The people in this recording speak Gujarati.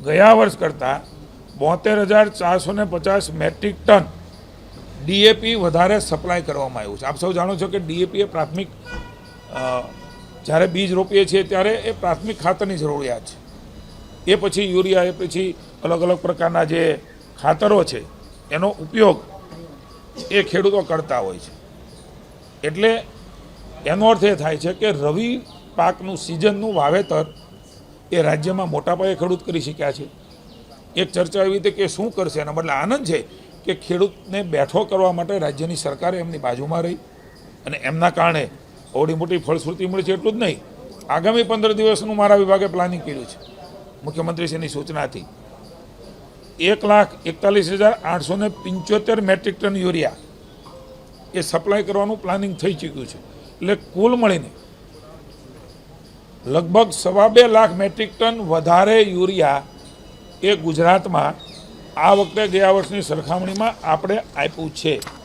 ગયા વર્ષ કરતાં 72,450 મેટ્રિક ટન ડીએપી વધારે સપ્લાય કરવામાં આવ્યું છે। આપ સૌ જાણો છો કે ડીએપી એ પ્રાથમિક જ્યારે બીજ રોપીએ છીએ ત્યારે એ પ્રાથમિક ખાતરની જરૂરિયાત છે। એ પછી યુરિયા, એ પછી અલગ અલગ પ્રકારના જે ખાતરો છે એનો ઉપયોગ એ ખેડૂતો કરતા હોય છે। એટલે એનો અર્થ એ થાય છે કે રવિ પાકનું સિઝનનું વાવેતર એ રાજ્યમાં મોટા પાયે ખેડૂત કરી શક્યા છે। એક ચર્ચા એવી હતી કે શું કરશે, એના બદલે આનંદ છે કે ખેડૂતને બેઠો કરવા માટે રાજ્યની સરકારે એમની બાજુમાં રહી અને એમના કારણે આવડી મોટી ફળશ્રુતિ મળી છે। એટલું જ નહીં, આગામી 15 દિવસનું મારા વિભાગે પ્લાનિંગ કર્યું છે મુખ્યમંત્રીશ્રીની સૂચનાથી। 1,41,875 મેટ્રિક ટન યુરિયા એ સપ્લાય કરવાનું પ્લાનિંગ થઈ ચૂક્યું છે। એટલે કુલ મળીને લગભગ 2.25 લાખ મેટ્રિક ટન વધારે યુરિયા એ ગુજરાતમાં આ વખતે ગયા વર્ષની સરખામણીમાં આપણે આપ્યું છે।